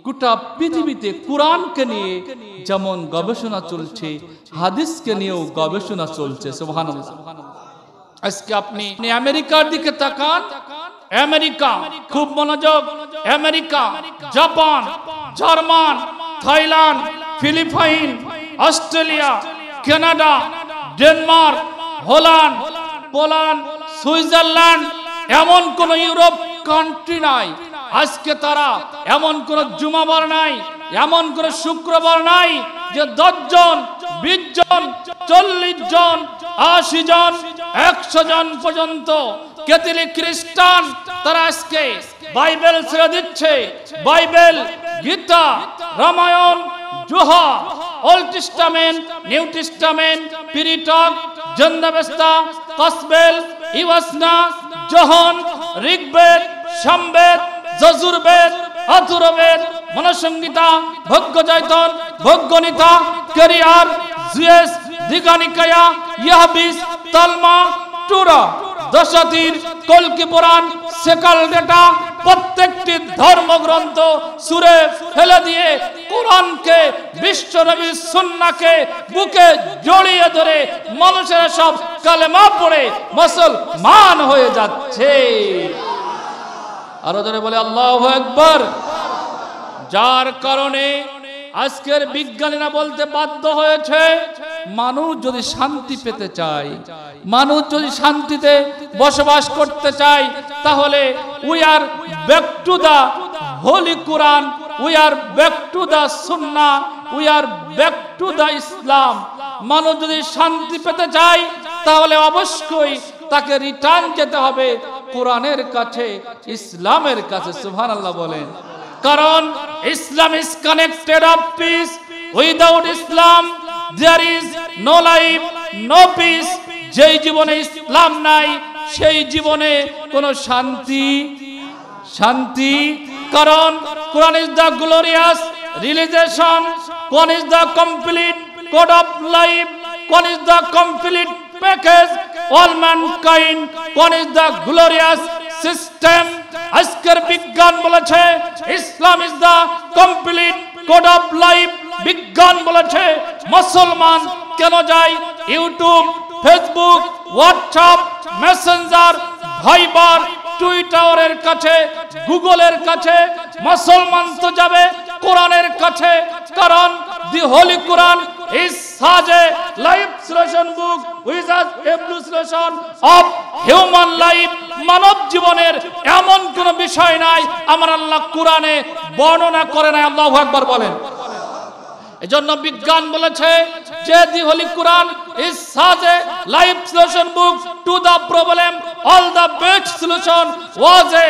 গোটা পৃথিবীতে কোরআনকে নিয়ে যেমন গবেষণা চলছে, হাদিসকে নিয়েও গবেষণা চলছে। সুবহানাল্লাহ। আজকে আপনি আমেরিকার দিকে তাকান, আমেরিকা, খুব মনোযোগ, America, Japan, German, Thailand, Philippine, Australia, Canada, Denmark, Holland, Poland, Switzerland, এমন কোন ইউরোপ কান্ট্রি নাই আজকে তারা এমন কোন জুমাবার নাই, এমন কোন শুক্রবার নাই যে 10 জন, 20 জন, 40 জন, 80 জন, 100 জন পর্যন্ত ক্যাথলিক খ্রিস্টান তারা আজকে বাইবেল ছেড়ে দিচ্ছে। বাইবেল, গীতা, রামায়ণ, জোহা, ওল্ড টেস্টামেন্ট, নিউ টেস্টামেন্ট, পিরিটক, জন্দাবেস্তা, কসবেল, ইওয়াসনা, যোহন, ঋগ্বেদ, সামবেদ, যজুর্বেদ, অথর্ববেদ, মনুসংহিতা, ভগ্গজৈতন, ভগ্গনীতা, কেরিয়ার, জিএস, দীঘানিকায়া, ইয়াহবিস, তালমা, টুরা, দশাতীর, কল্কি পুরাণ, সেকাল ডেটা, প্রত্যেকটি ধর্মগ্রন্থ সুরে ফেলে দিয়ে কোরআনকে, বিশ্বনবীর সুন্নাহকে বুকে জড়িয়ে ধরে মানুষেরা সব কালেমা পড়ে মুসলমান হয়ে যাচ্ছে। আরো জোরে বলে আল্লাহু আকবার। যার কারণে আজকের বিজ্ঞানীরা বলতে বাধ্য হয়েছে, মানুষ যদি শান্তি পেতে চায়, মানুষ যদি শান্তিতে বসবাস করতে চায়, তাহলে we are back to the holy Quran, we are back to the Sunnah, we are back to the Islam. মানুষ যদি শান্তি পেতে চায় তাহলে অবশ্যই তাকে রিটার্ন যেতে হবে কোরআনের কাছে, ইসলামের কাছে। সুবহানাল্লাহ বলেন। কারণ Islam is connected of peace, without Islam there is no life, no peace. যেই জীবনে ইসলাম নাই সেই জীবনে কোনো শান্তি। কারণ Quran is the glorious religion, Quran is the complete code of life, Quran is the complete package all mankind, Quran is the glorious system. আজকের বিজ্ঞান বলেছে Islam is the complete code of life. বিজ্ঞান বলেছে মুসলমান কেন যায় YouTube, Facebook, WhatsApp, Messenger, ভাইবার, টুইটারের কাছে, গুগলের কাছে। মুসলমান তো যাবে কোরআনের কাছে, কারণ দি হোলি কোরআন is such a life solution book which has every solution of human life. মানব জীবনের এমন কোন বিষয় নাই আমার আল্লাহ কোরআনে বর্ণনা করে নাই। আল্লাহু আকবার বলেন। এজন্য বিজ্ঞান বলেছে যে দি হোলি কোরআন is such a life solution book to the problem, all the best solution was a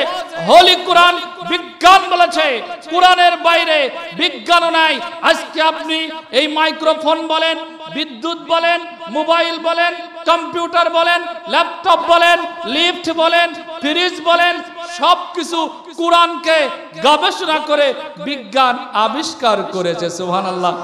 holy Quran. বিজ্ঞান বলেছে কোরআনের বাইরে বিজ্ঞানও নাই। আজকে আপনি এই মাইক্রোফোন বলেন, বিদ্যুৎ বলেন, মোবাইল বলেন, কম্পিউটার বলেন, ল্যাপটপ বলেন, লিফট বলেন, ফ্রিজ বলেন, সবকিছু কোরআনকে গবেষণা করে বিজ্ঞান আবিষ্কার করেছে। সুবহানাল্লাহ।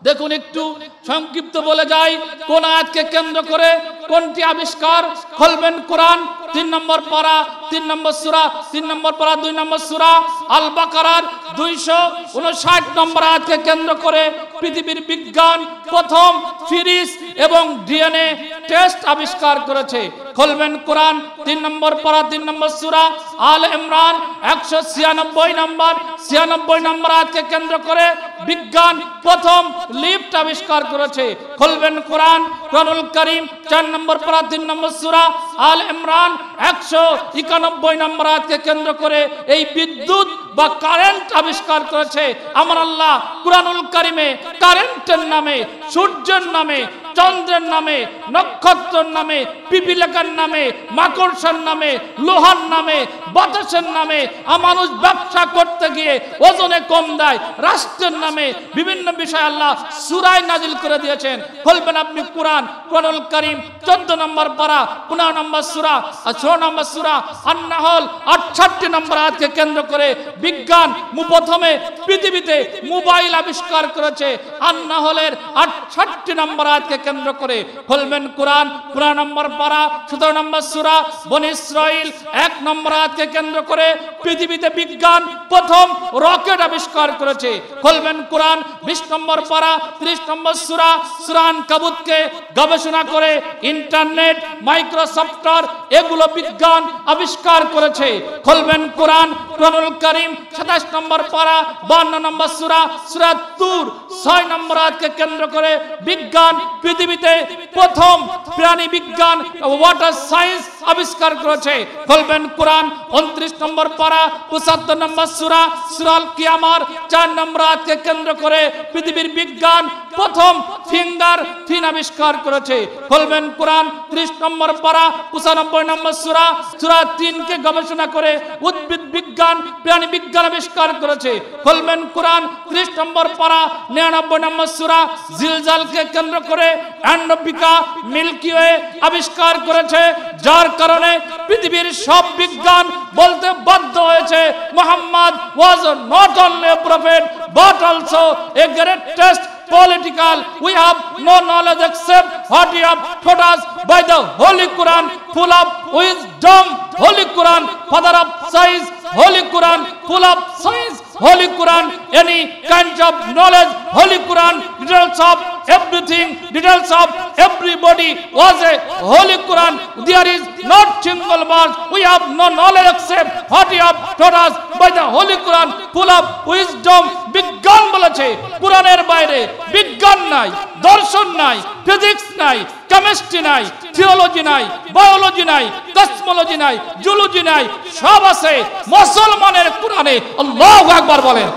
দেখুন একটু সংক্ষিপ্ত বলে যাই কোন আয়াতকে কেন্দ্র করে কোনটি আবিষ্কার। খুলবেন কোরআন 3 নম্বর পারা, 3 নম্বর সূরা, 3 নম্বর পারা, 2 নম্বর সূরা আল বাকারার 259 নম্বর আয়াতকে কেন্দ্র করে পৃথিবীর বিজ্ঞান প্রথম ফ্রিজ এবং ডিএনএ টেস্ট আবিষ্কার করেছে। খুলবেন কোরআন 3 নম্বর পারা, 3 নম্বর সূরা আল ইমরান 196 নম্বর আয়াতকে কেন্দ্র করে বিজ্ঞান প্রথম লিফট আবিষ্কার করেছে। খুলবেন কোরআন, কোরআনুল কারীম 4 নম্বর পারা, 3 নম্বর সূরা আল ইমরান 191 নম্বর আয়াতকে কেন্দ্র করে এই বিদ্যুৎ বা কারেন্ট আবিষ্কার করেছে। আমার আল্লাহ কোরআনুল কারীমে কারেন্টের নামে, সূর্যের নামে, চন্দ্রের নামে, নক্ষত্রের নামে, পিপিলিকার নামে, মাকড়সার নামে, লোহার নামে, বাতাসের নামে, মানুষ ব্যবসা করতে গিয়ে ওজনে কম দেয়, রাষ্ট্রের নামে বিভিন্ন বিষয় আল্লাহ সূরায় নাজিল করে দিয়েছেন। খুলবেন আপনি কোরআন, কোরআনুল কারীম 14 নম্বর পারা, 15 নম্বর সূরা, 16 নম্বর সূরা আন-নাহল 68 নম্বর আয়াতকে কেন্দ্র করে বিজ্ঞান প্রথমে পৃথিবীতে মোবাইল আবিষ্কার করেছে। আন-নাহলের 68 নম্বর আয়াতকে কেন্দ্র করে খুলবেন কোরআন 15 নম্বর পারা 17 নম্বর সূরা বনী ইসরাইল 1 নম্বর আয়াতকে কেন্দ্র করে পৃথিবীতে বিজ্ঞান প্রথম রকেট আবিষ্কার করেছে। খুলবেন কোরআন 20 নম্বর পারা 30 নম্বর সূরা সূরা আনকাবুতকে গবেষণা করে ইন্টারনেট মাইক্রোসফটর এগুলো বিজ্ঞান আবিষ্কার করেছে। খুলবেন কোরআন কোরআনুল কারীম 27 নম্বর পারা 52 নম্বর সূরা সূরা তুর 6 নম্বর আয়াতকে কেন্দ্র করে বিজ্ঞান পৃথিবীতে প্রথম প্রাণী বিজ্ঞান ওয়াটার সায়েন্স আবিষ্কার করেছে। খুলবেন কোরআন 29 নম্বর পারা 75 নম্বর সূরা সূরা কিয়ামার 4 নম্বর আয়াতকে কেন্দ্র করে পৃথিবীর বিজ্ঞান প্রথম ফিঙ্গার ফিন আবিষ্কার করেছে। খুলবেন কোরআন 30 নম্বর পারা 95 নম্বর সূরা সূরা 3 কে গবেষণা করে উদ্ভিদ বিজ্ঞান প্রাণী বিজ্ঞান আবিষ্কার করেছে। খুলবেন কোরআন 30 নম্বর পারা 99 নম্বর সূরা জিলজালকে কেন্দ্র করে অ্যান্ডোপিকা মিল্কি ওয়ে আবিষ্কার করেছে, যার কারণে পৃথিবীর সব বিজ্ঞান বলতে বাধ্য হয়েছে Muhammad was not only a prophet but also a greatest political. We have no knowledge except what you have taught us by the Holy Quran, full of wisdom. Holy Quran, father of science. Holy Quran, full of science. Holy Quran, any kind of knowledge. Holy Quran, details of everything, details of everybody was a Holy Quran. There is not single word. We have no knowledge except what you have taught us by the Holy Quran, full of wisdom. বিজ্ঞান বলেছে কোরআনের বাইরে বিজ্ঞান নাই, দর্শন নাই, physics নাই, chemistry নাই, থিওলজি নাই, বায়োলজি নাই, কসমোলজি নাই, জুলজি নাই, সব আছে মুসলমানের কোরআনে। আল্লাহু আকবার বলেন।